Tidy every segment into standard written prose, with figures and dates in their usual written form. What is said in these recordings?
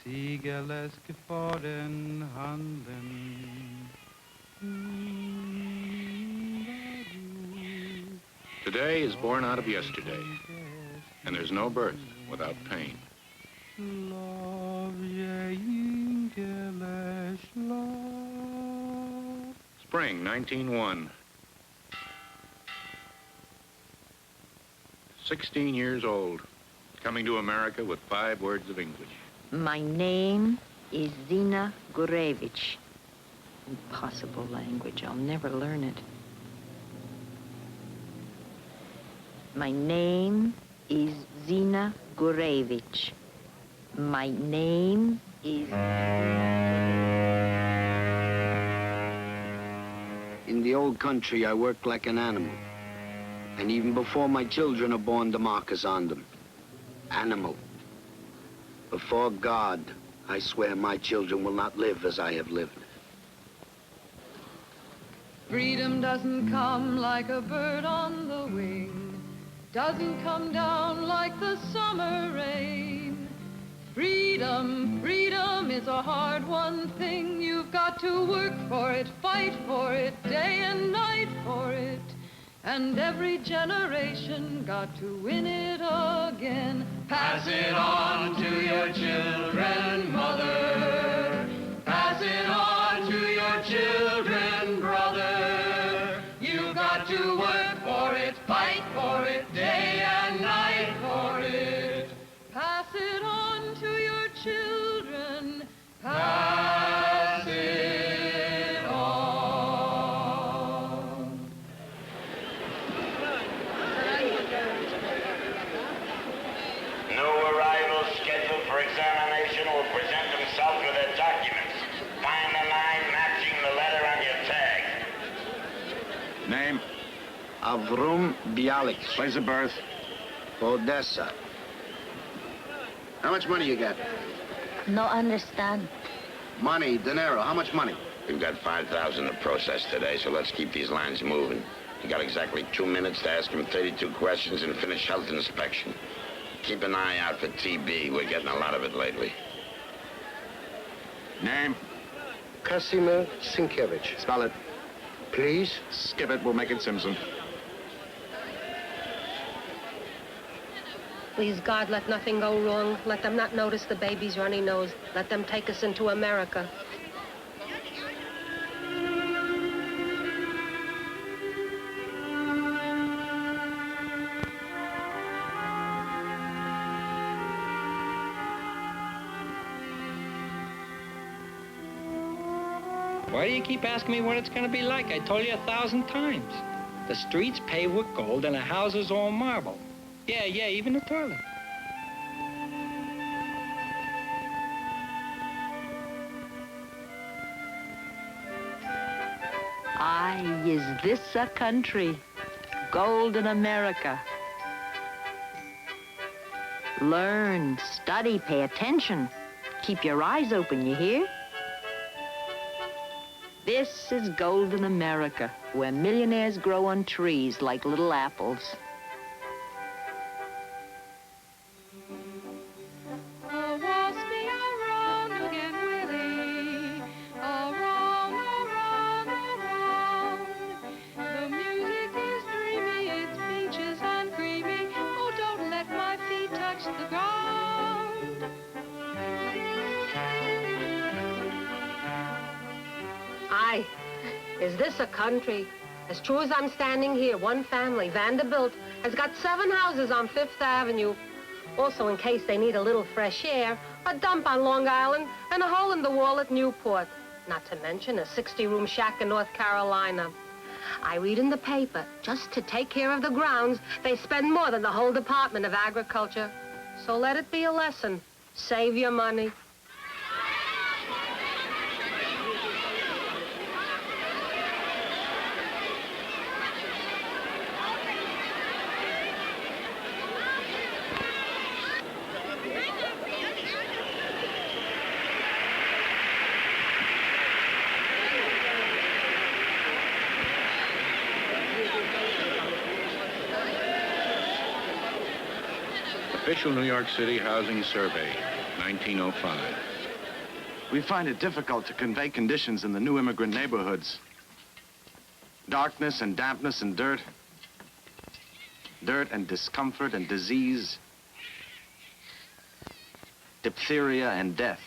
Siegel vor den Handen. Today is born out of yesterday, and there's no birth without pain. Spring, 1901. 16 years old, coming to America with 5 words of English. My name is Zina Gurevich. Impossible language, I'll never learn it. My name is Zina Gurevich. My name is... In the old country, I work like an animal. And even before my children are born, the mark is on them. Animal. Before God, I swear my children will not live as I have lived. Freedom doesn't come like a bird on the wing, doesn't come down like the summer rain. Freedom, freedom is a hard-won thing. You've got to work for it, fight for it, day and night for it. And every generation got to win it again. Pass it on to your children, mother. Pass it on to your children, brother. You've got to work for it, fight for it, day and night for it. Pass it on to your children. Pass it on. New arrivals scheduled for examination will present themselves with their documents. Find the line matching the letter on your tag. Name? Avrum Bialik. Place of birth? Odessa. How much money you got? No understand. Money, dinero. How much money? We've got 5,000 to process today, so let's keep these lines moving. You got exactly 2 minutes to ask him 32 questions and finish health inspection. Keep an eye out for TB. We're getting a lot of it lately. Name? Casimir Sienkiewicz. Spell it. Please? Skip it, we'll make it Simpson. Please, God, let nothing go wrong. Let them not notice the baby's runny nose. Let them take us into America. Why do you keep asking me what it's going to be like? I told you 1,000 times. The streets paved with gold and the houses all marble. Yeah, even the toilet. Aye, is this a country? Golden America. Learn, study, pay attention. Keep your eyes open, you hear? This is golden America, where millionaires grow on trees like little apples. Is this a country? As true as I'm standing here, one family, Vanderbilt, has got 7 houses on 5th Avenue. Also, in case they need a little fresh air, a dump on Long Island and a hole in the wall at Newport. Not to mention a 60-room shack in North Carolina. I read in the paper, just to take care of the grounds, they spend more than the whole Department of Agriculture. So let it be a lesson. Save your money. Official New York City Housing Survey, 1905. We find it difficult to convey conditions in the new immigrant neighborhoods. Darkness and dampness and dirt. Dirt and discomfort and disease. Diphtheria and death.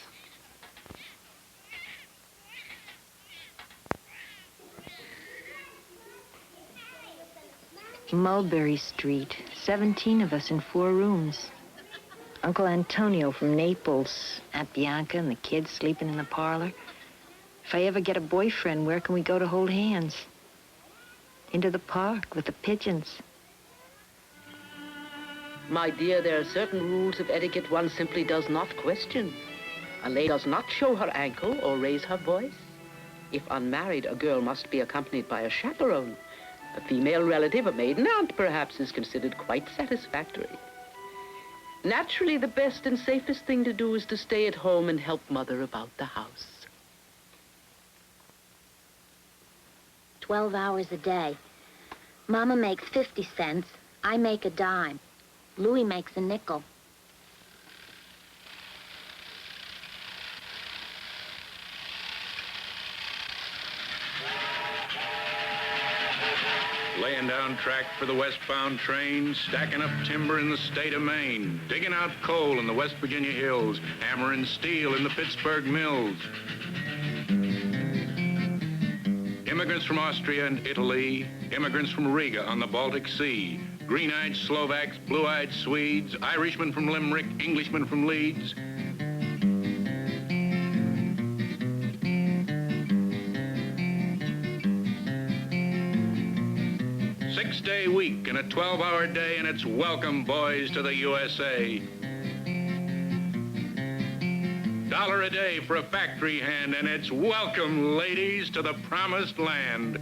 Mulberry Street, 17 of us in 4 rooms. Uncle Antonio from Naples, Aunt Bianca and the kids sleeping in the parlor. If I ever get a boyfriend, where can we go to hold hands? Into the park with the pigeons. My dear, there are certain rules of etiquette one simply does not question. A lady does not show her ankle or raise her voice. If unmarried, a girl must be accompanied by a chaperone. A female relative, a maiden aunt, perhaps, is considered quite satisfactory. Naturally, the best and safest thing to do is to stay at home and help Mother about the house. 12 hours a day. Mama makes 50 cents. I make a dime. Louis makes a nickel. Laying down track for the westbound train, stacking up timber in the state of Maine, digging out coal in the West Virginia hills, hammering steel in the Pittsburgh mills. Immigrants from Austria and Italy, immigrants from Riga on the Baltic Sea, green-eyed Slovaks, blue-eyed Swedes, Irishmen from Limerick, Englishmen from Leeds. Six-day week and a 12-hour day, and it's welcome, boys, to the USA. $1 a day for a factory hand, and it's welcome, ladies, to the promised land.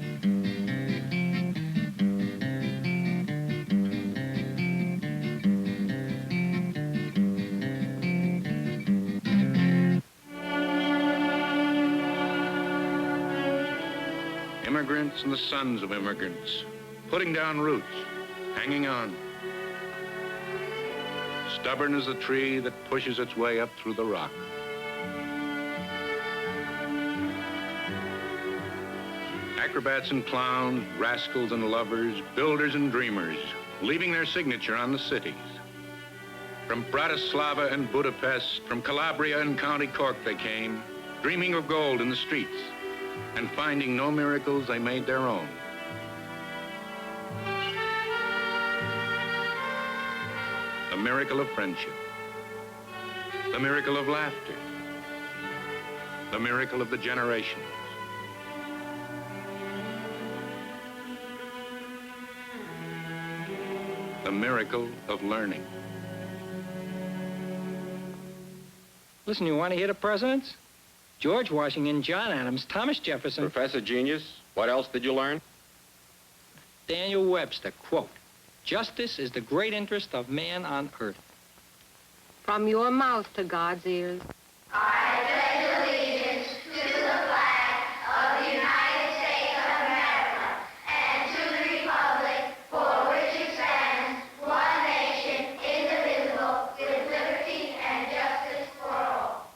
Immigrants and the sons of immigrants, putting down roots, hanging on. Stubborn as the tree that pushes its way up through the rock. Acrobats and clowns, rascals and lovers, builders and dreamers, leaving their signature on the cities. From Bratislava and Budapest, from Calabria and County Cork they came, dreaming of gold in the streets, and finding no miracles, they made their own. The miracle of friendship, the miracle of laughter, the miracle of the generations. The miracle of learning. Listen, you want to hear the presidents? George Washington, John Adams, Thomas Jefferson. Professor Genius, what else did you learn? Daniel Webster, quote, "Justice is the great interest of man on earth." From your mouth to God's ears. I pledge allegiance to the flag of the United States of America and to the republic for which it stands, one nation, indivisible, with liberty and justice for all.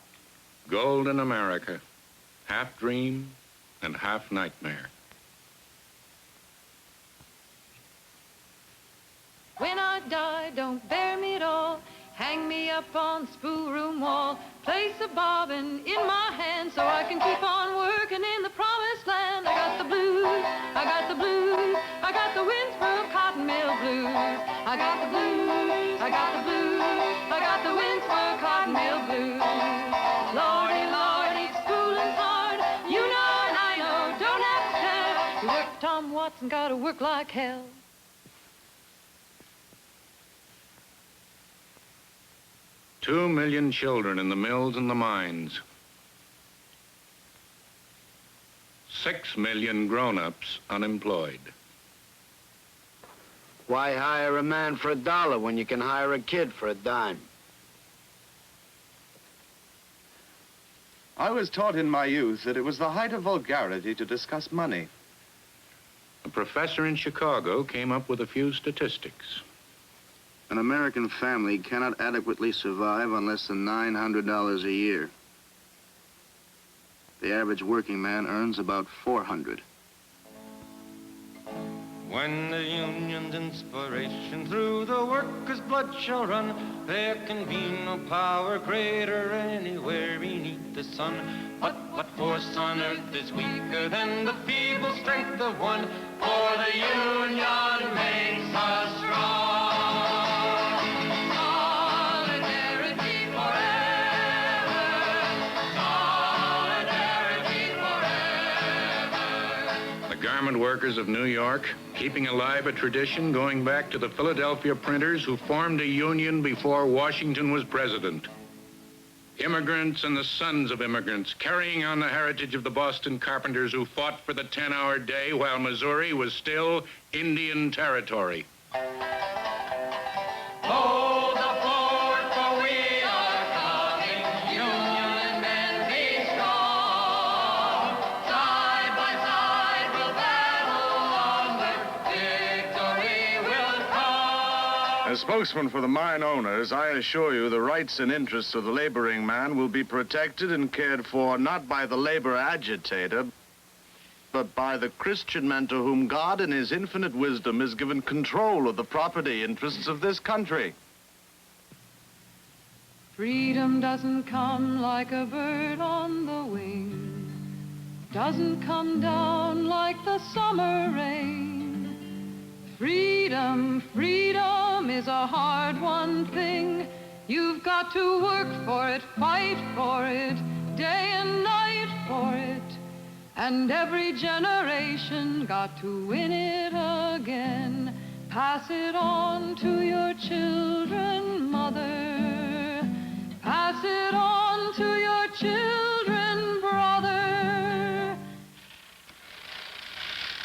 Golden America, half dream and half nightmare. When I die, don't bury me at all. Hang me up on the spool room wall. Place a bobbin in my hand so I can keep on working in the promised land. I got the blues, I got the blues, I got the Winsboro cotton mill blues. I got the blues, I got the blues, I got the Winsboro cotton mill blues. Lordy, Lordy, schooling's hard. You know and I know, don't have to tell. You work for Tom Watson, gotta work like hell. Two million children in the mills and the mines. 6 million grown-ups unemployed. Why hire a man for $1 when you can hire a kid for a dime? I was taught in my youth that it was the height of vulgarity to discuss money. A professor in Chicago came up with a few statistics. An American family cannot adequately survive on less than $900 a year. The average working man earns about 400. When the union's inspiration through the workers' blood shall run, there can be no power greater anywhere beneath the sun. But what force on earth is weaker than the feeble strength of one? For the union makes us strong. Solidarity forever. Solidarity forever. The garment workers of New York, keeping alive a tradition going back to the Philadelphia printers who formed a union before Washington was president. Immigrants and the sons of immigrants, carrying on the heritage of the Boston carpenters who fought for the 10-hour day while Missouri was still Indian territory. Hold the fort, for we are coming. Union men, be strong. Side by side we'll battle onward. Victory will come. As spokesman for the mine owners, I assure you the rights and interests of the laboring man will be protected and cared for not by the labor agitator, but by the Christian man to whom God in his infinite wisdom has given control of the property interests of this country. Freedom doesn't come like a bird on the wing, doesn't come down like the summer rain. Freedom, freedom is a hard-won thing. You've got to work for it, fight for it, day and night for it. And every generation got to win it again. Pass it on to your children, mother. Pass it on to your children, brother.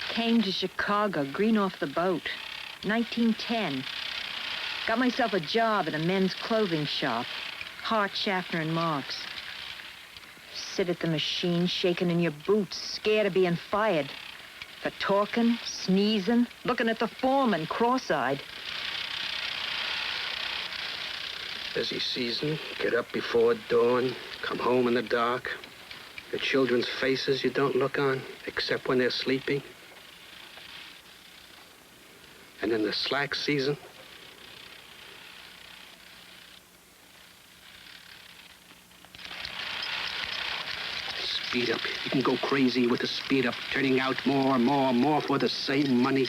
Came to Chicago, green off the boat, 1910. Got myself a job at a men's clothing shop, Hart Schaffner Marx. Sit at the machine, shaking in your boots, scared of being fired. For talking, sneezing, looking at the foreman, cross-eyed. Busy season, get up before dawn, come home in the dark. The children's faces you don't look on, except when they're sleeping. And in the slack season, speed up. You can go crazy with the speed up, turning out more and more and more for the same money.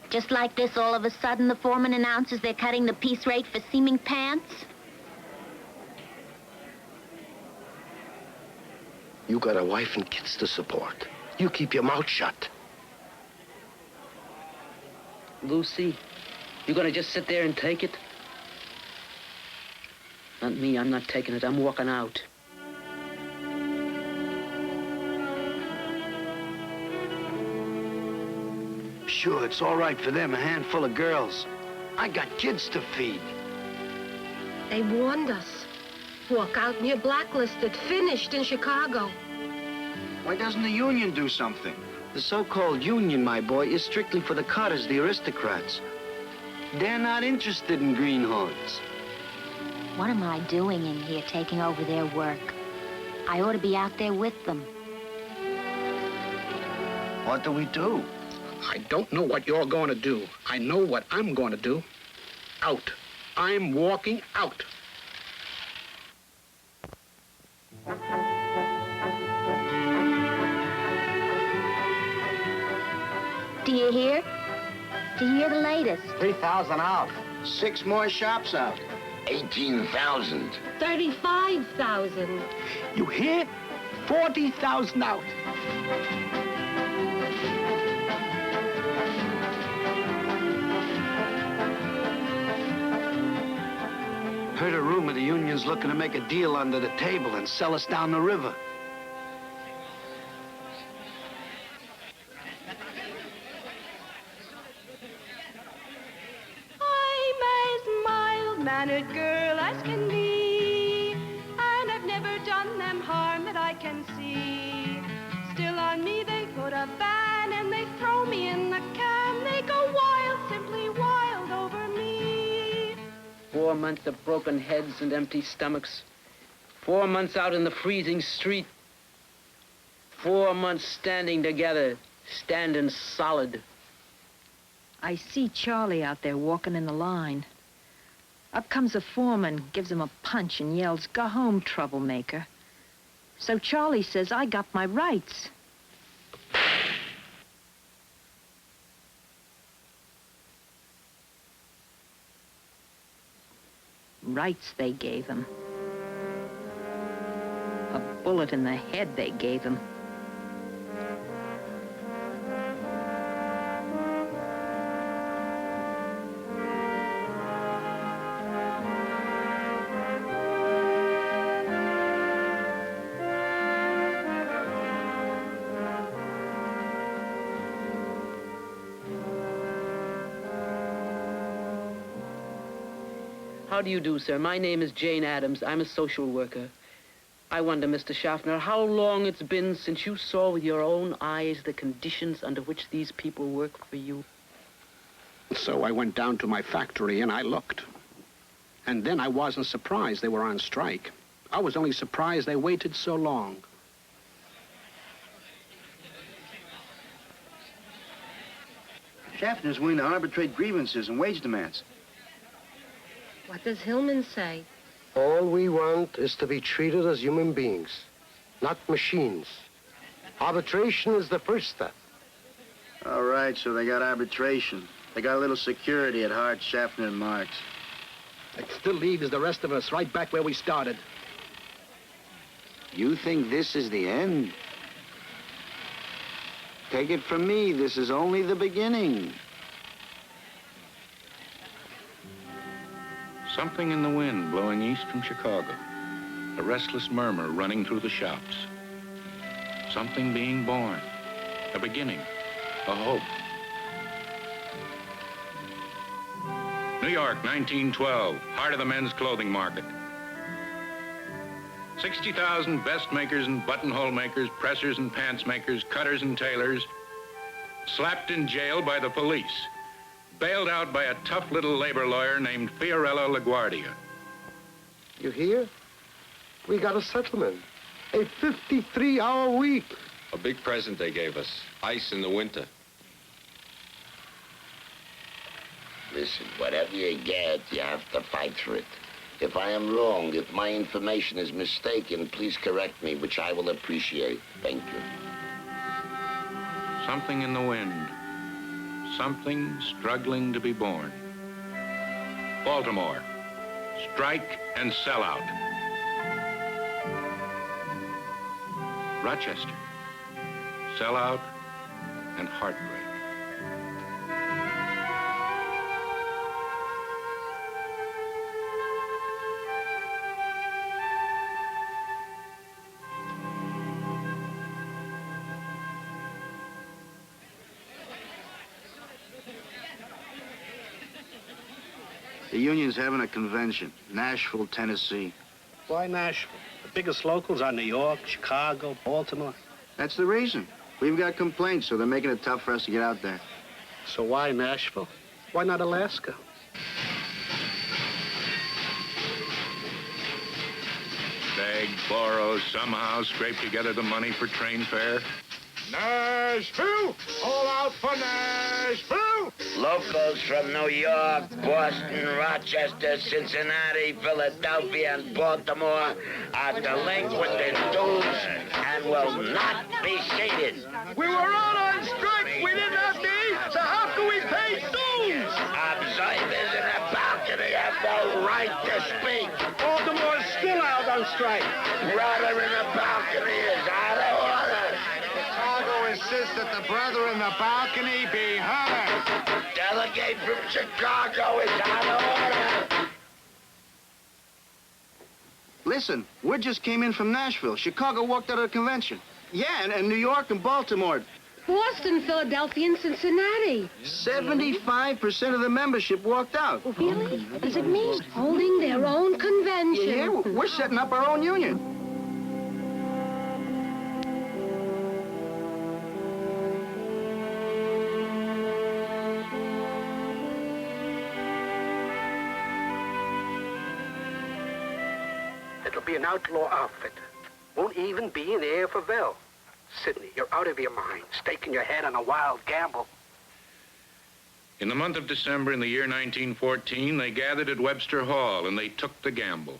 Just like this, all of a sudden, the foreman announces they're cutting the piece rate for seaming pants? You got a wife and kids to support. You keep your mouth shut. Lucy, you gonna just sit there and take it? Not me, I'm not taking it. I'm walking out. Sure, it's all right for them, a handful of girls. I got kids to feed. They warned us. Walk out and you're blacklisted, finished in Chicago. Why doesn't the union do something? The so-called union, my boy, is strictly for the cutters, the aristocrats. They're not interested in greenhorns. What am I doing in here taking over their work? I ought to be out there with them. What do we do? I don't know what you're going to do. I know what I'm going to do. Out. I'm walking out. Do you hear? Do you hear the latest? 3,000 out. 6 more shops out. 18,000. 35,000. You hear? 40,000 out. Heard a rumor the union's looking to make a deal under the table and sell us down the river. I'm as mild-mannered girl as can be, and I've never done them harm that I can see. put a band and they throw me in the can. They go wild, simply wild over me. 4 months of broken heads and empty stomachs. 4 months out in the freezing street. 4 months standing together, standing solid. I see Charlie out there walking in the line. Up comes a foreman, gives him a punch and yells, "Go home, troublemaker." So Charlie says, "I got my rights." Rights they gave him. A bullet in the head they gave him. How do you do, sir? My name is Jane Addams. I'm a social worker. I wonder, Mr. Schaffner, how long it's been since you saw with your own eyes the conditions under which these people work for you? So I went down to my factory and I looked. And then I wasn't surprised they were on strike. I was only surprised they waited so long. Schaffner's willing to arbitrate grievances and wage demands. What does Hillman say? All we want is to be treated as human beings, not machines. Arbitration is the first step. All right, so they got arbitration. They got a little security at Hart Schaffner Marx. It still leaves the rest of us right back where we started. You think this is the end? Take it from me, this is only the beginning. Something in the wind blowing east from Chicago. A restless murmur running through the shops. Something being born. A beginning. A hope. New York, 1912. Heart of the men's clothing market. 60,000 vest makers and buttonhole makers, pressers and pants makers, cutters and tailors, slapped in jail by the police. Bailed out by a tough little labor lawyer named Fiorello La Guardia. You hear? We got a settlement. A 53-hour week. A big present they gave us. Ice in the winter. Listen, whatever you get, you have to fight for it. If I am wrong, if my information is mistaken, please correct me, which I will appreciate. Thank you. Something in the wind. Something struggling to be born. Baltimore. Strike and sell out. Rochester. Sell out and heartbreak. The union's having a convention, Nashville, Tennessee. Why Nashville? The biggest locals are New York, Chicago, Baltimore. That's the reason. We've got complaints, so they're making it tough for us to get out there. So why Nashville? Why not Alaska? Beg, borrow, somehow scrape together the money for train fare. Nashville! All out for Nashville! Locals from New York, Boston, Rochester, Cincinnati, Philadelphia, and Baltimore are delinquent in dues and will not be seated. We were all on strike. We didn't have to eat, so how can we pay dues? Observers in the balcony have no right to speak. Baltimore's still out on strike. Brother in the balcony is out of order. Chicago insists that the brother in the balcony be heard. Delegate from Chicago is out of order. Listen, word just came in from Nashville. Chicago walked out of the convention. Yeah, and New York and Baltimore. Boston, Philadelphia, and Cincinnati. 75% of the membership walked out. Really? Does it mean holding their own convention? Yeah, we're setting up our own union. It'll be an outlaw outfit. Won't even be an air for Vel. Sidney, you're out of your mind, staking your head on a wild gamble. In the month of December in the year 1914, they gathered at Webster Hall and they took the gamble.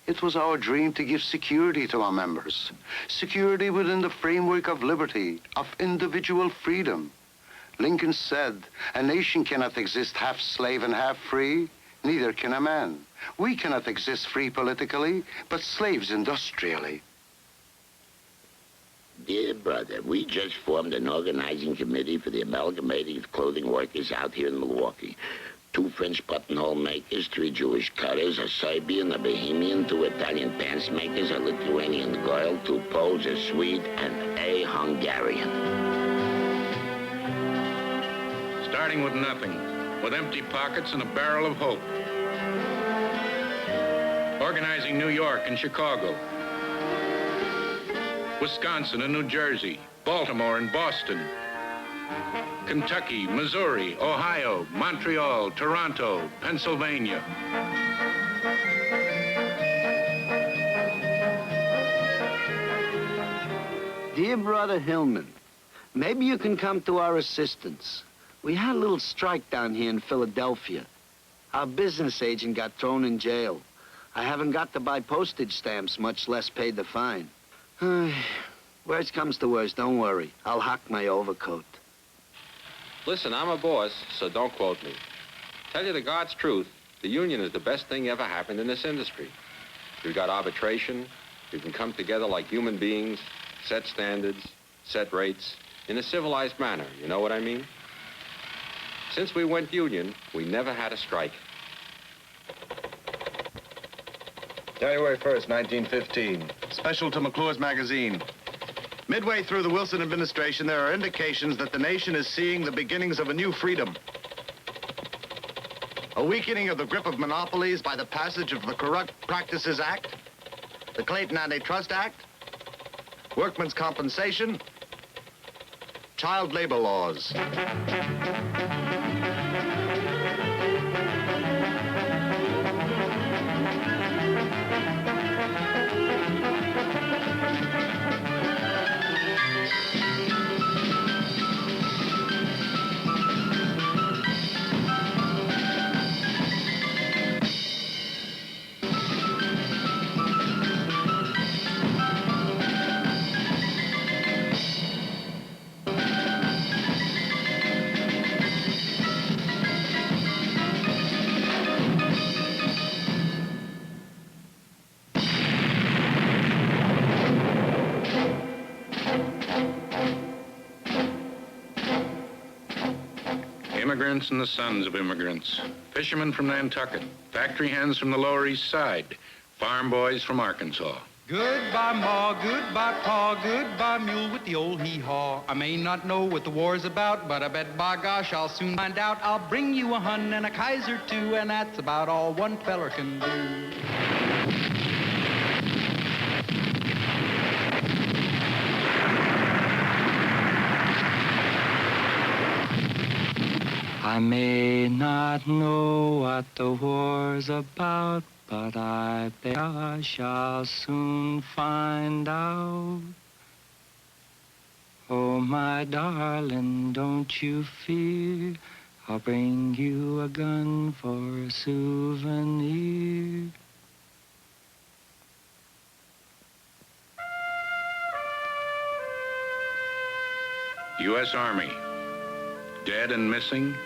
It was our dream to give security to our members. Security within the framework of liberty, of individual freedom. Lincoln said, a nation cannot exist half slave and half free. Neither can a man. We cannot exist free politically, but slaves industrially. Dear brother, we just formed an organizing committee for the Amalgamated Clothing Workers out here in Milwaukee. 2 French buttonhole makers, 3 Jewish cutters, a Serbian, a Bohemian, 2 Italian pants makers, a Lithuanian girl, 2 Poles, a Swede, and a Hungarian. Starting with nothing, with empty pockets and a barrel of hope. Organizing New York and Chicago, Wisconsin and New Jersey, Baltimore and Boston, Kentucky, Missouri, Ohio, Montreal, Toronto, Pennsylvania. Dear Brother Hillman, maybe you can come to our assistance. We had a little strike down here in Philadelphia. Our business agent got thrown in jail. I haven't got to buy postage stamps, much less pay the fine. Worst comes to worst, don't worry. I'll hock my overcoat. Listen, I'm a boss, so don't quote me. Tell you the God's truth, the union is the best thing ever happened in this industry. We've got arbitration. We can come together like human beings, set standards, set rates, in a civilized manner, you know what I mean? Since we went union, we never had a strike. January 1st, 1915. Special to McClure's magazine. Midway through the Wilson administration, there are indications that the nation is seeing the beginnings of a new freedom. A weakening of the grip of monopolies by the passage of the Corrupt Practices Act, the Clayton Antitrust Act, workmen's compensation, child labor laws. Immigrants and the sons of immigrants, fishermen from Nantucket, factory hands from the Lower East Side, farm boys from Arkansas. Goodbye, Ma, goodbye, Pa, goodbye, mule with the old hee-haw. I may not know what the war's about, but I bet by gosh I'll soon find out. I'll bring you a Hun and a Kaiser too, and that's about all one feller can do. I may not know what the war's about, but I bet I shall soon find out. Oh, my darling, don't you fear, I'll bring you a gun for a souvenir. U.S. Army, dead and missing,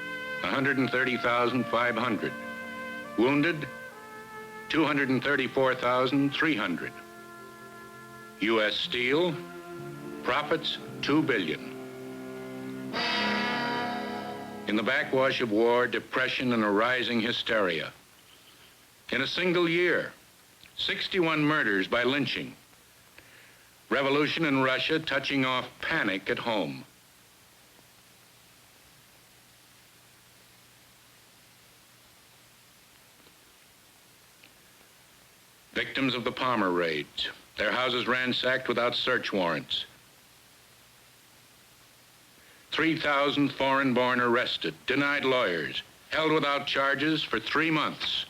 130,500. Wounded, 234,300. U.S. Steel, profits $2 billion. In the backwash of war, depression, and a rising hysteria. In a single year, 61 murders by lynching. Revolution in Russia touching off panic at home. Victims of the Palmer raids, their houses ransacked without search warrants. 3,000 foreign-born arrested, denied lawyers, held without charges for 3 months.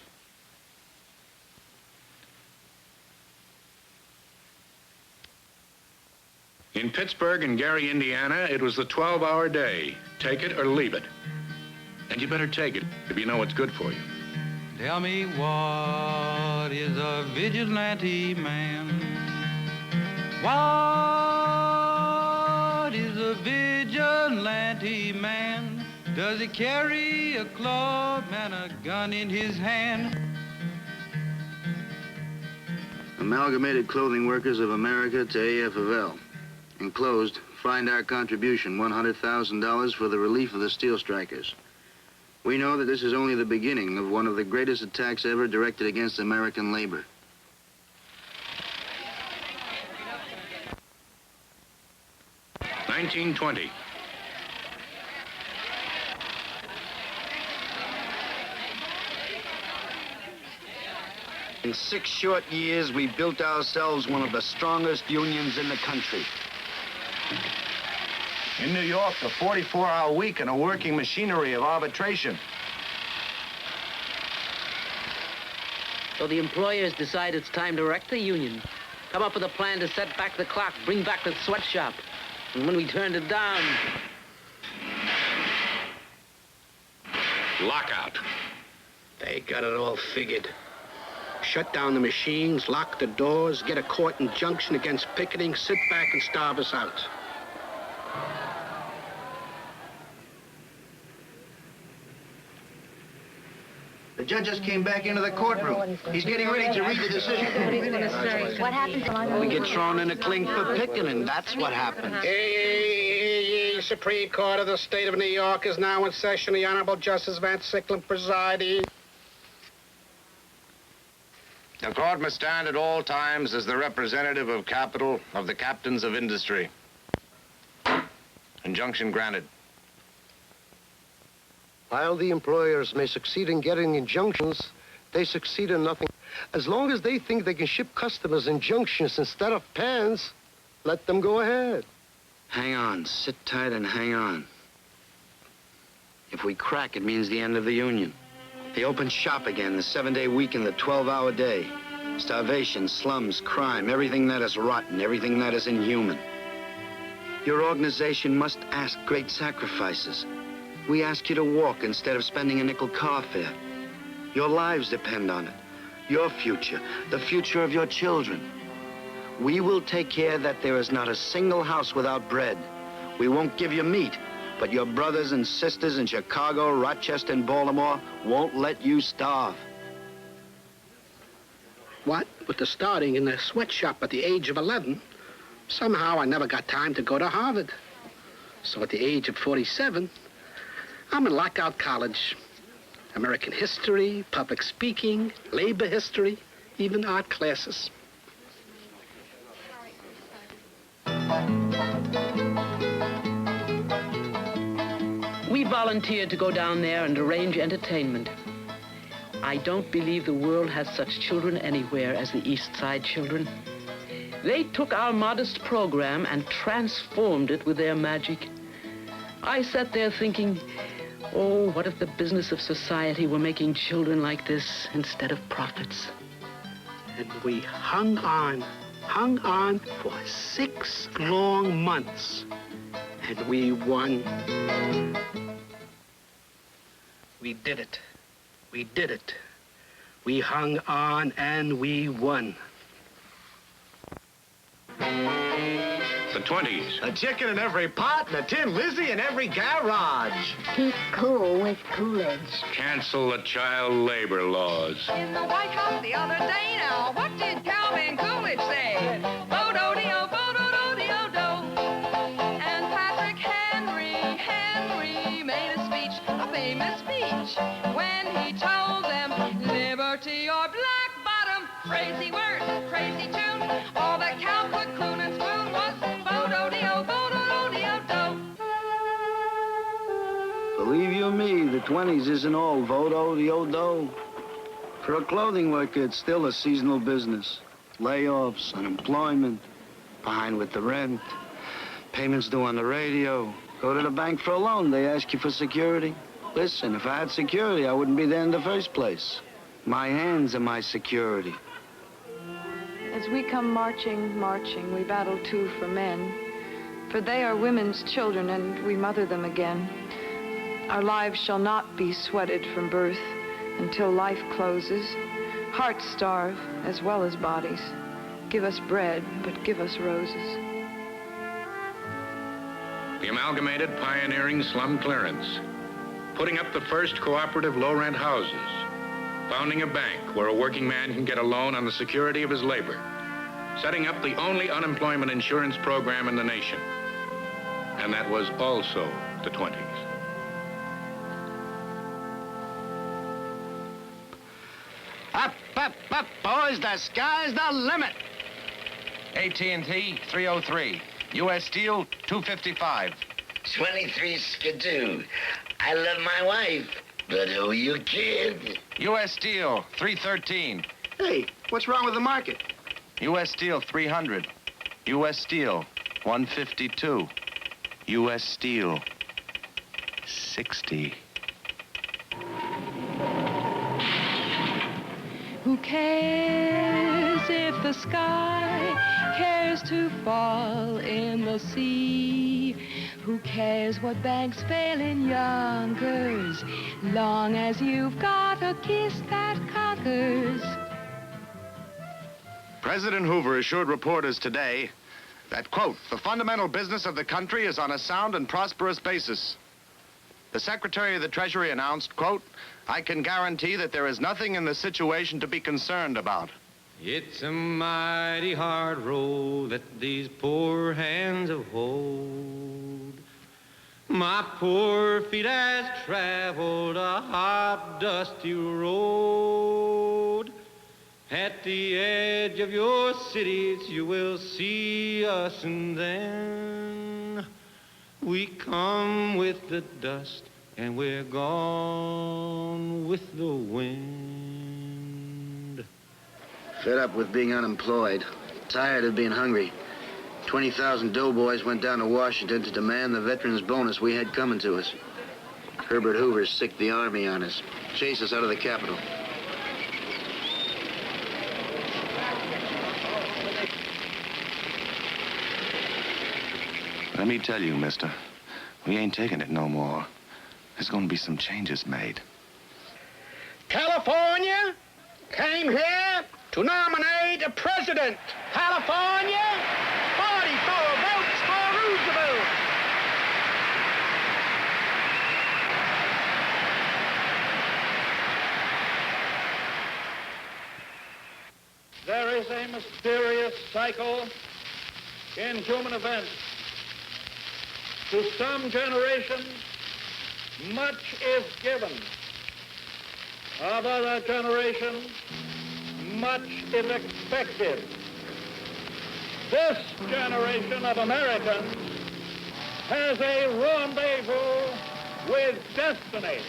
In Pittsburgh and Gary, Indiana, it was the 12-hour day. Take it or leave it. And you better take it if you know what's good for you. Tell me, what is a vigilante man? What is a vigilante man? Does he carry a club and a gun in his hand? Amalgamated Clothing Workers of America to AFL. Enclosed, find our contribution, $100,000 for the relief of the steel strikers. We know that this is only the beginning of one of the greatest attacks ever directed against American labor. $19.20. In 6 short years, we built ourselves one of the strongest unions in the country. In New York, a 44-hour week and a working machinery of arbitration. So the employers decide it's time to wreck the union. Come up with a plan to set back the clock, bring back the sweatshop. And when we turned it down... Lockout. They got it all figured. Shut down the machines, lock the doors, get a court injunction against picketing, sit back and starve us out. The judge just came back into the courtroom. He's getting ready to read the decision. What happens? We get thrown in a clink for picketing, that's what happens. Hey, Supreme Court of the State of New York is now in session. The Honorable Justice Van Sicklen presiding. The court must stand at all times as the representative of capital, of the captains of industry. Injunction granted. While the employers may succeed in getting injunctions, they succeed in nothing. As long as they think they can ship customers injunctions instead of pans, let them go ahead. Hang on, sit tight and hang on. If we crack, it means the end of the union. They open shop again, the 7-day weekend, the 12-hour day. Starvation, slums, crime, everything that is rotten, everything that is inhuman. Your organization must ask great sacrifices. We ask you to walk instead of spending a nickel car fare. Your lives depend on it. Your future, the future of your children. We will take care that there is not a single house without bread. We won't give you meat, but your brothers and sisters in Chicago, Rochester, and Baltimore won't let you starve. What? With the starting in the sweatshop at the age of 11, somehow I never got time to go to Harvard. So at the age of 47, I'm in Lockout College. American history, public speaking, labor history, even art classes. We volunteered to go down there and arrange entertainment. I don't believe the world has such children anywhere as the East Side children. They took our modest program and transformed it with their magic. I sat there thinking, oh, what if the business of society were making children like this instead of profits? And we hung on for 6 long months. And we won. We did it. We did it. We hung on and we won. The 20s. A chicken in every pot and a Tin Lizzie in every garage. Keep cool with Coolidge. Cancel the child labor laws. In the White House the other day now, what did Calvin Coolidge say? Bo-do-de-o, bo-do-do-de-o-do. And Patrick Henry made a speech, a famous speech, when he told them, liberty or black bottom, crazy words, crazy tune, all that Cal could croon and spoon was bo-do-de-o, bo-do-do-de-o-do. Believe you me, the 20s isn't all vodo-de-o-do. For a clothing worker, it's still a seasonal business. Layoffs, unemployment, behind with the rent, payments due on the radio. Go to the bank for a loan, they ask you for security. Listen, if I had security, I wouldn't be there in the first place. My hands are my security. As we come marching, we battle too for men. For they are women's children, and we mother them again. Our lives shall not be sweated from birth until life closes. Hearts starve as well as bodies. Give us bread, but give us roses. The Amalgamated pioneering slum clearance, putting up the first cooperative low-rent houses, founding a bank where a working man can get a loan on the security of his labor, setting up the only unemployment insurance program in the nation. And that was also the 20s. Up, boys, the sky's the limit. AT&T 303. U.S. Steel 255. 23 Skidoo. I love my wife, but who you kid? U.S. Steel 313. Hey, what's wrong with the market? U.S. Steel 300. U.S. Steel 152. U.S. Steel 60. Who cares if the sky cares to fall in the sea? Who cares what banks fail in Yonkers, long as you've got a kiss that conquers? President Hoover assured reporters today that, quote, the fundamental business of the country is on a sound and prosperous basis. The Secretary of the Treasury announced, quote, I can guarantee that there is nothing in the situation to be concerned about. It's a mighty hard road that these poor hands have hold. My poor feet has traveled a hot, dusty road. At the edge of your cities you will see us, and then we come with the dust and we're gone with the wind. Fed up with being unemployed, tired of being hungry. 20,000 doughboys went down to Washington to demand the veterans bonus we had coming to us. Herbert Hoover sicked the army on us, chased us out of the Capitol. Let me tell you, mister, we ain't taking it no more. There's gonna be some changes made. California came here to nominate a president. California, 44 votes for Roosevelt. There is a mysterious cycle in human events. To some generations, much is given. Of other generations, much is expected. This generation of Americans has a rendezvous with destiny.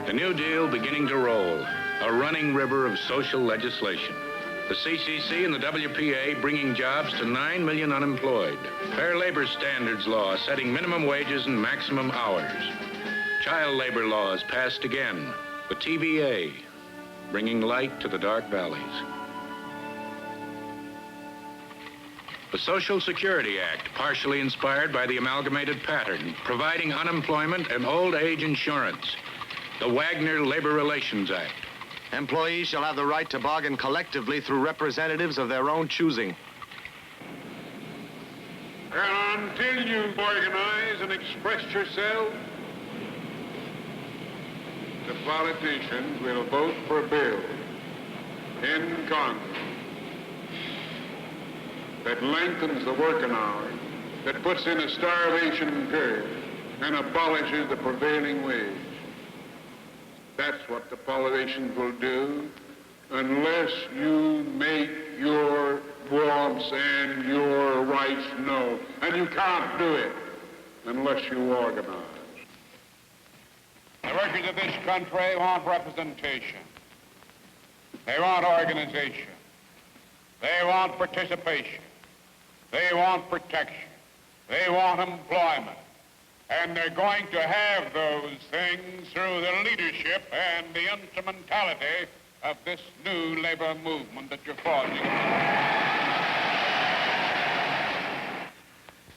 The New Deal beginning to roll, a running river of social legislation. The CCC and the WPA bringing jobs to 9 million unemployed. Fair labor standards law setting minimum wages and maximum hours. Child labor laws passed again. The TVA bringing light to the dark valleys. The Social Security Act, partially inspired by the amalgamated pattern, providing unemployment and old age insurance. The Wagner Labor Relations Act. Employees shall have the right to bargain collectively through representatives of their own choosing. And until you've organized and expressed yourself, the politicians will vote for a bill in Congress that lengthens the working hour, that puts in a starvation period, and abolishes the prevailing wage. That's what the politicians will do, unless you make your wants and your rights known. And you can't do it unless you organize. The workers of this country want representation. They want organization. They want participation. They want protection. They want employment. And they're going to have those things through the leadership and the instrumentality of this new labor movement that you're forging.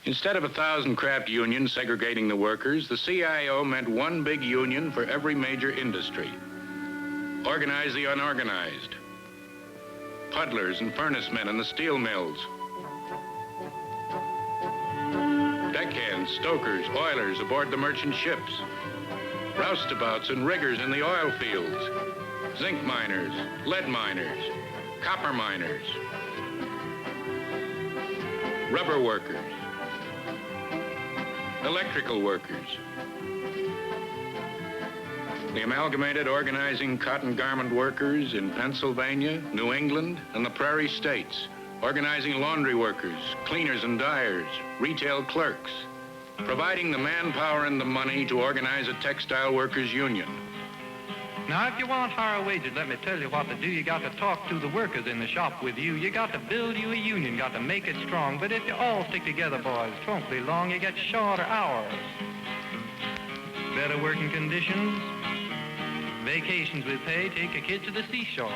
Instead of 1,000 craft unions segregating the workers, the CIO meant one big union for every major industry. Organize the unorganized. Puddlers and furnace men in the steel mills. Deckhands, stokers, oilers aboard the merchant ships. Roustabouts and riggers in the oil fields. Zinc miners, lead miners, copper miners. Rubber workers. Electrical workers. The Amalgamated Organizing Cotton Garment Workers in Pennsylvania, New England, and the Prairie States. Organizing laundry workers, cleaners and dyers, retail clerks. Providing the manpower and the money to organize a textile workers union. Now, if you want higher wages, let me tell you what to do. You got to talk to the workers in the shop with you. You got to build you a union, got to make it strong. But if you all stick together, boys, it won't be long. You get shorter hours. Better working conditions. Vacations with pay. Take your kids to the seashore.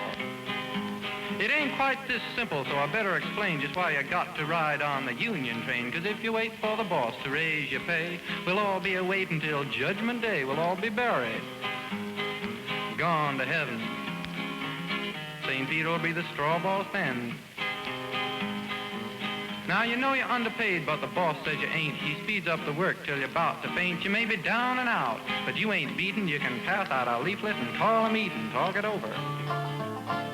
It ain't quite this simple, so I better explain just why you got to ride on the union train. Because if you wait for the boss to raise your pay, we'll all be a-waiting till Judgment Day. We'll all be buried. Gone to heaven. St. Peter will be the straw boss then. Now, you know you're underpaid, but the boss says you ain't. He speeds up the work till you're about to faint. You may be down and out, but you ain't beaten. You can pass out a leaflet and call a meeting. Talk it over.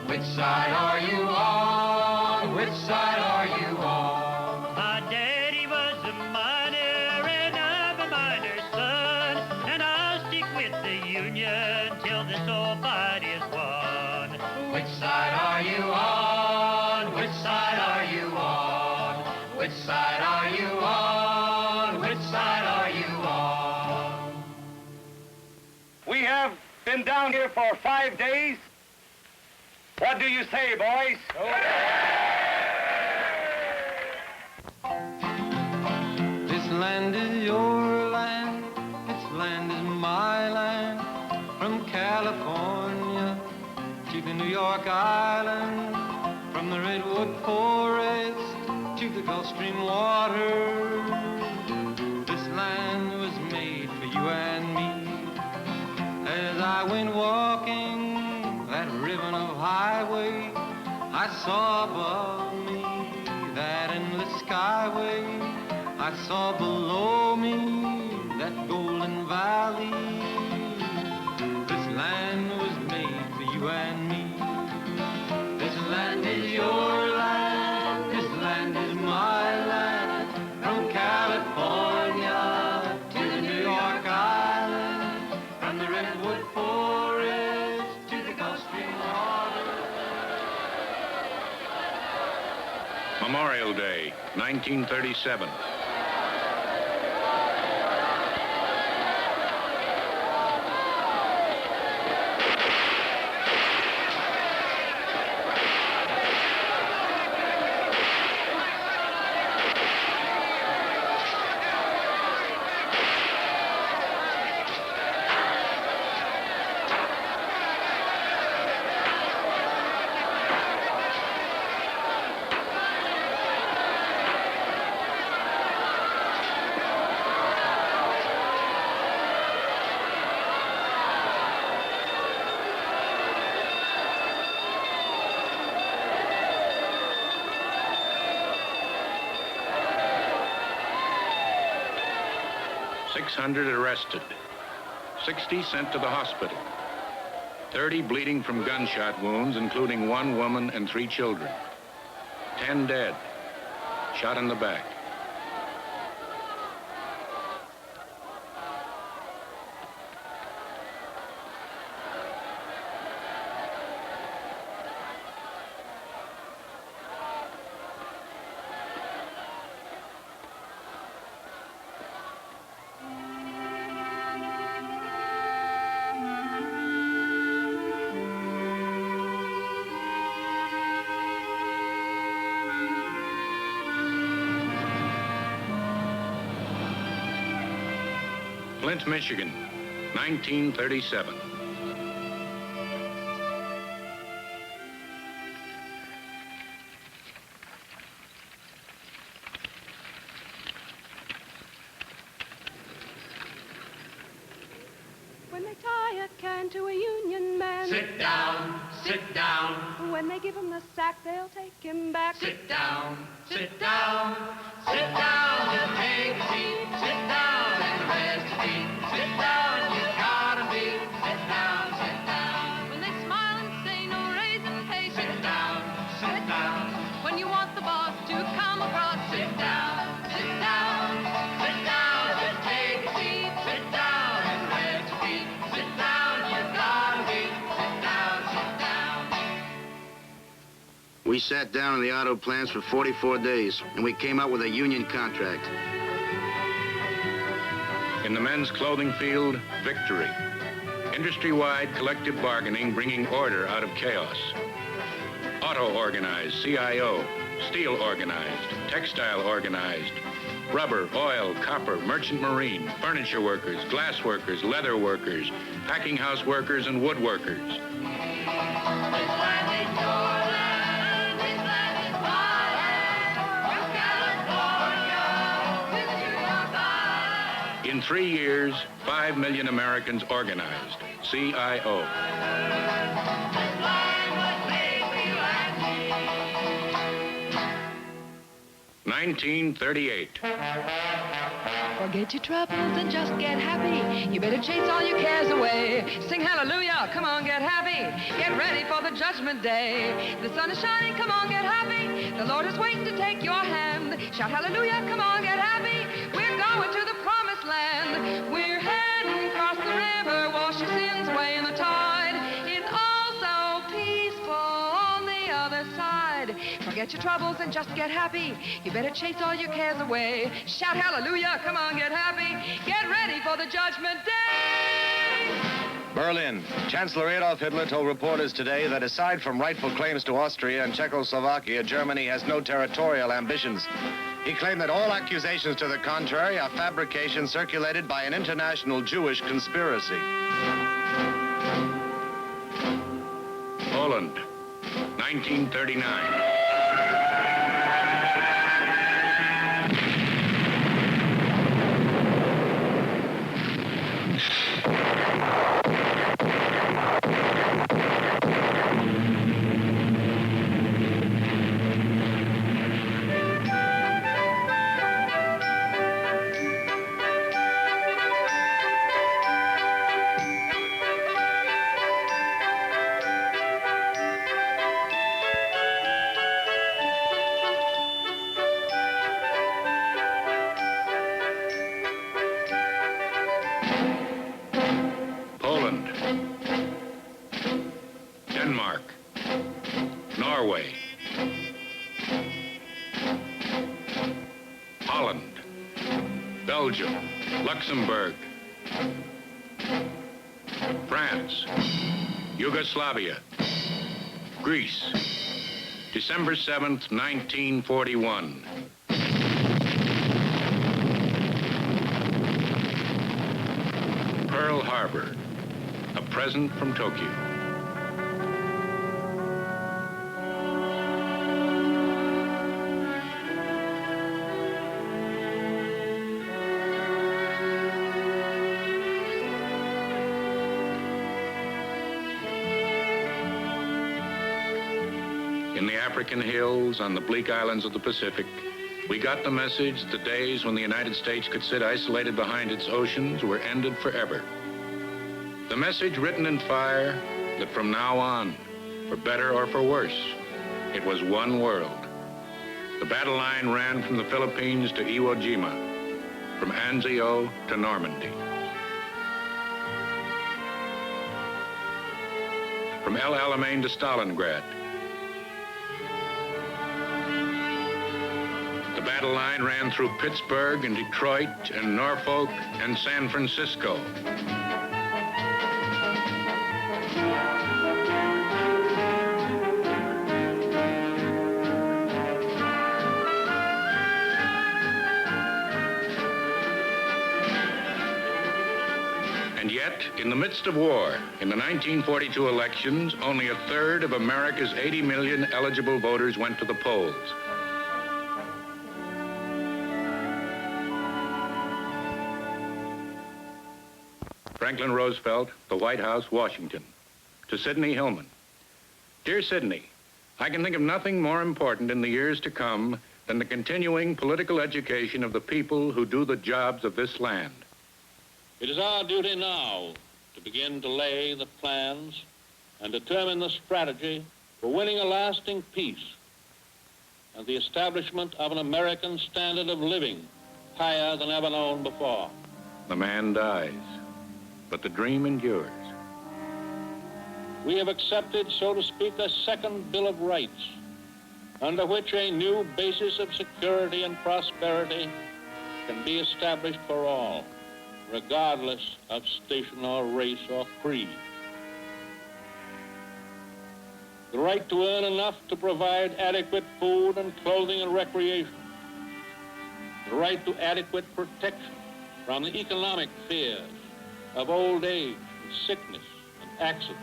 Which side are you on? Which side are you on? My daddy was a miner, and I'm a miner's son, and I'll stick with the union till this old fight is won. Which side are you on? Which side are you on? Which side are you on? Which side are you on? We have been down here for 5 days. What do you say, boys? This land is your land, this land is my land. From California to the New York Island, from the Redwood Forest to the Gulf Stream water. This land was made for you and me. As I went walking that ribbon of highway, I saw above me that endless skyway. I saw below me that golden valley. This land was made for you and me. This land is your land, this land is my land. From California to the New York Island, from the Redwood Forest to the Gulf Stream water. Memorial Day, 1937. Arrested, 60 sent to the hospital, 30 bleeding from gunshot wounds, including 1 woman and 3 children, 10 dead, shot in the back. Flint, Michigan, 1937. When they tie a can to a union man. Sit down, sit down. When they give him the sack, they'll take him back. Sit down, sit down, sit down and take a seat. Sit down and rest your feet. Sit down, you gotta be. Sit down, sit down. When they smile and say no raising patience. Sit down, sit down. When you want the boss to come across. Sit down, sit down, sit down. Just take a seat. Sit down and rest your feet. Sit down, you gotta be. Sit down, sit down. We sat down in the auto plants for 44 days, and we came out with a union contract. In the men's clothing field, victory. Industry-wide collective bargaining bringing order out of chaos. Auto organized, CIO. Steel organized, textile organized. Rubber, oil, copper, merchant marine, furniture workers, glass workers, leather workers, packing house workers, and wood workers. In 3 years, 5 million Americans organized, CIO. 1938. Forget your troubles and just get happy. You better chase all your cares away. Sing hallelujah, come on, get happy. Get ready for the judgment day. The sun is shining, come on, get happy. The Lord is waiting to take your hand. Shout hallelujah, come on, get happy. We're going to the promised land. We're heading across the river, wash your sins away in the tide. It's all so peaceful on the other side. Forget your troubles and just get happy. You better chase all your cares away. Shout hallelujah, come on, get happy. Get ready for the judgment day. Berlin. Chancellor Adolf Hitler told reporters today that aside from rightful claims to Austria and Czechoslovakia, Germany has no territorial ambitions. He claimed that all accusations to the contrary are fabrications circulated by an international Jewish conspiracy. Poland, 1939. Denmark, Norway, Holland, Belgium, Luxembourg, France, Yugoslavia, Greece, December 7th, 1941. Pearl Harbor, a present from Tokyo. In the African hills, on the bleak islands of the Pacific, we got the message the days when the United States could sit isolated behind its oceans were ended forever. The message written in fire that from now on, for better or for worse, it was one world. The battle line ran from the Philippines to Iwo Jima, from Anzio to Normandy. From El Alamein to Stalingrad. The battle line ran through Pittsburgh and Detroit and Norfolk and San Francisco. And yet, in the midst of war, in the 1942 elections, only a third of America's 80 million eligible voters went to the polls. Franklin Roosevelt, the White House, Washington. To Sidney Hillman. Dear Sidney, I can think of nothing more important in the years to come than the continuing political education of the people who do the jobs of this land. It is our duty now to begin to lay the plans and determine the strategy for winning a lasting peace and the establishment of an American standard of living higher than ever known before. The man dies, but the dream endures. We have accepted, so to speak, a second Bill of Rights, under which a new basis of security and prosperity can be established for all, regardless of station or race or creed. The right to earn enough to provide adequate food and clothing and recreation. The right to adequate protection from the economic fears of old age and sickness and accident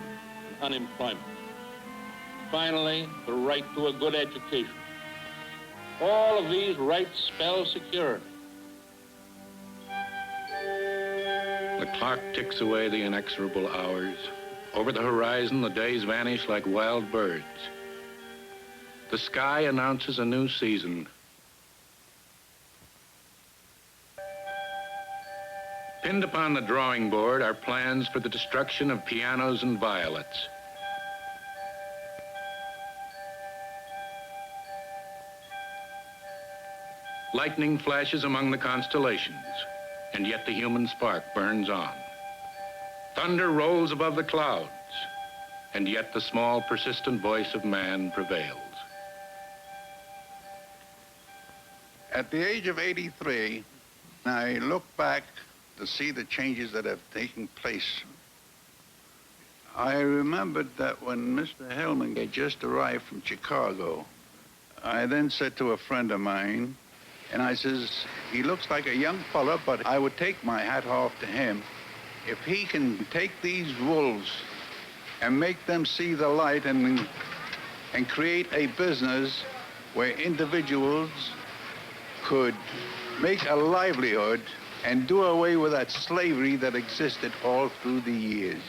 and unemployment. Finally, the right to a good education. All of these rights spell security. The clock ticks away the inexorable hours. Over the horizon, the days vanish like wild birds. The sky announces a new season. Pinned upon the drawing board are plans for the destruction of pianos and violets. Lightning flashes among the constellations, and yet the human spark burns on. Thunder rolls above the clouds, and yet the small, persistent voice of man prevails. At the age of 83, I look back to see the changes that have taken place. I remembered that when Mr. Hillman had just arrived from Chicago, I then said to a friend of mine, and I says, he looks like a young fella, but I would take my hat off to him. If he can take these wolves and make them see the light and create a business where individuals could make a livelihood and do away with that slavery that existed all through the years.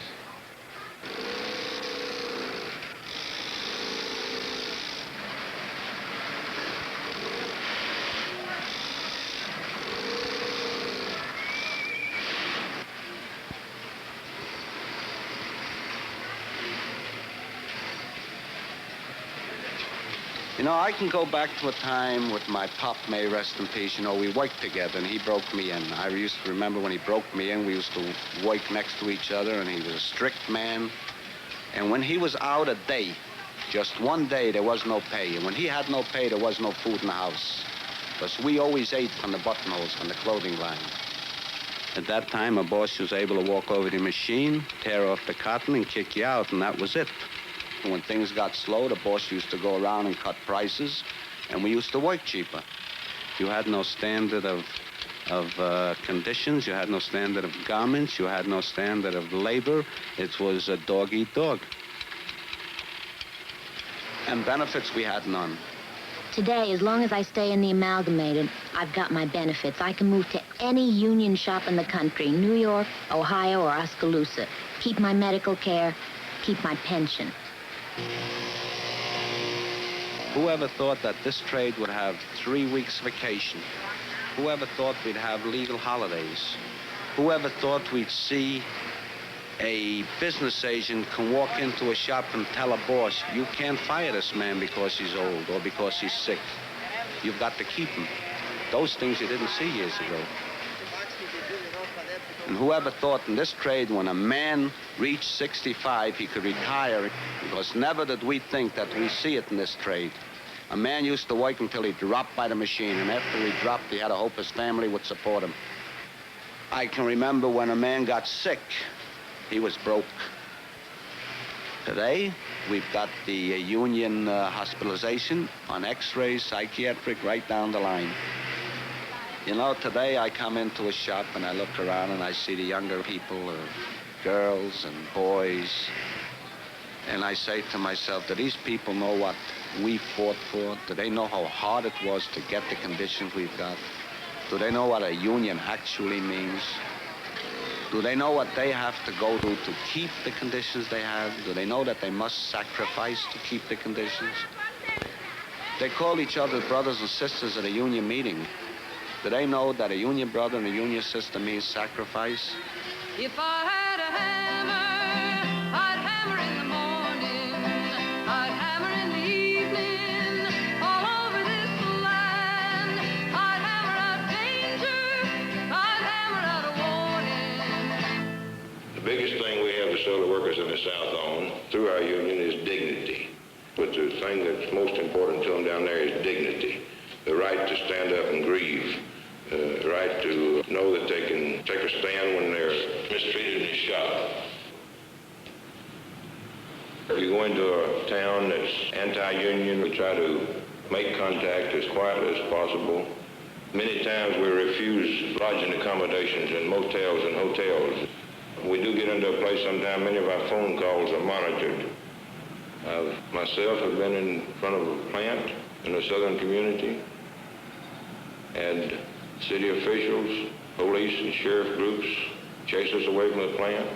You know, I can go back to a time with my pop, may rest in peace. You know, we worked together, and he broke me in. I used to remember when he broke me in, we used to work next to each other, and he was a strict man. And when he was out a day, just one day, there was no pay. And when he had no pay, there was no food in the house. Because we always ate from the buttonholes, from the clothing line. At that time, a boss was able to walk over the machine, tear off the cotton, and kick you out, and that was it. When things got slow, the boss used to go around and cut prices, and we used to work cheaper. You had no standard of conditions. You had no standard of garments. You had no standard of labor. It was a dog eat dog. And benefits, we had none. Today, as long as I stay in the Amalgamated, I've got my benefits. I can move to any union shop in the country, New York, Ohio, or Oskaloosa. Keep my medical care, keep my pension. Whoever thought that this trade would have 3 weeks vacation? Whoever thought we'd have legal holidays? Whoever thought we'd see a business agent can walk into a shop and tell a boss, you can't fire this man because he's old or because he's sick. You've got to keep him. Those things you didn't see years ago. And whoever thought in this trade when a man reached 65, he could retire, because never did we think that we see it in this trade. A man used to work until he dropped by the machine, and after he dropped, he had to hope his family would support him. I can remember when a man got sick, he was broke. Today, we've got the union hospitalization on x-rays, psychiatric, right down the line. You know, today I come into a shop and I look around and I see the younger people, girls and boys, and I say to myself, do these people know what we fought for? Do they know how hard it was to get the conditions we've got? Do they know what a union actually means? Do they know what they have to go through to keep the conditions they have? Do they know that they must sacrifice to keep the conditions? They call each other brothers and sisters at a union meeting. Do they know that a union brother and a union sister means sacrifice? If I had a hammer, I'd hammer in the morning, I'd hammer in the evening, all over this land. I'd hammer out danger, I'd hammer out a warning. The biggest thing we have to sell the workers in the South on through our union is dignity. But the thing that's most important to them down there is dignity. The right to stand up and grieve. The right to know that they can take a stand when they're mistreated in the shop. If you go into a town that's anti-union, we try to make contact as quietly as possible. Many times we refuse lodging accommodations in motels and hotels. We do get into a place sometime, many of our phone calls are monitored. Myself have been in front of a plant in the southern community, and city officials, police and sheriff groups chased us away from the plant,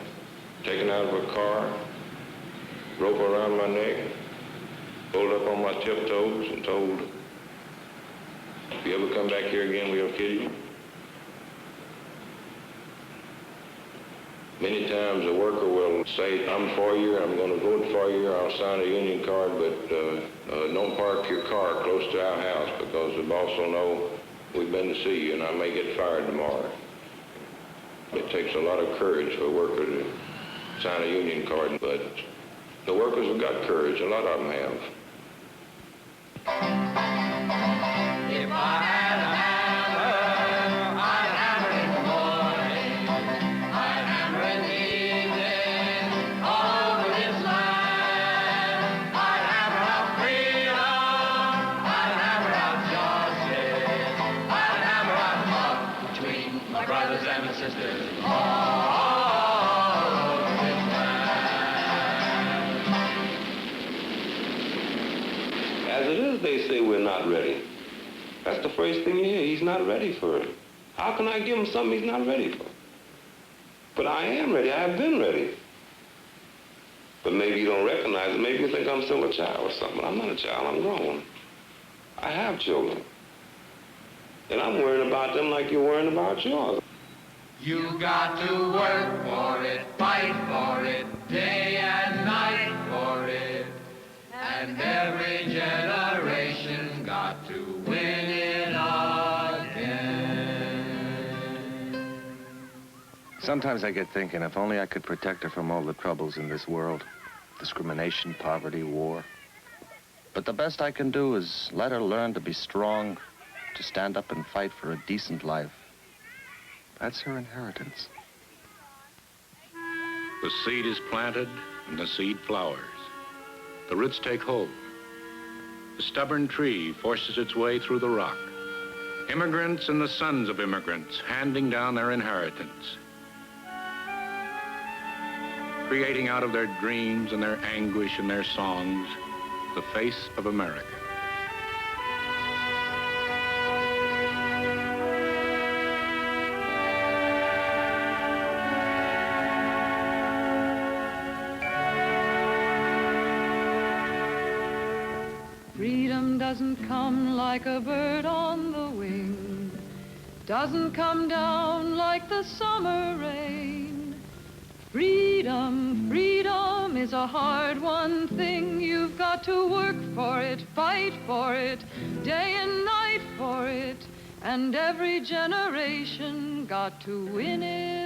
taken out of a car, rope around my neck, pulled up on my tiptoes and told, if you ever come back here again, we'll kill you. Many times a worker will say, I'm for you, I'm going to vote for you, I'll sign a union card, but don't park your car close to our house because the boss will know we've been to see you and I may get fired tomorrow. It takes a lot of courage for a worker to sign a union card, but the workers have got courage, a lot of them have. If I had a hammer, I'd hammer in the morning, I'd hammer in the evening, all over this land. I'd hammer out freedom, I'd hammer out justice, I'd hammer out love between my brothers and my sisters, all over this land. As it is, they say we're not ready. That's the first thing you hear. He's not ready for it. How can I give him something he's not ready for? But I am ready. I have been ready. But maybe you don't recognize it. Maybe you think I'm still a child or something. I'm not a child. I'm grown. I have children. And I'm worrying about them like you're worrying about yours. You got to work for it, fight for it, day and night for it. And every generation got to win it again. Sometimes I get thinking, if only I could protect her from all the troubles in this world. Discrimination, poverty, war. But the best I can do is let her learn to be strong, to stand up and fight for a decent life. That's her inheritance. The seed is planted and the seed flowers. The roots take hold. The stubborn tree forces its way through the rock. Immigrants and the sons of immigrants handing down their inheritance. Creating out of their dreams and their anguish and their songs the face of America. Freedom doesn't come like a bird on the wing, doesn't come down like the summer rain. Freedom, freedom is a hard-won thing. You've got to work for it, fight for it, day and night for it, and every generation got to win it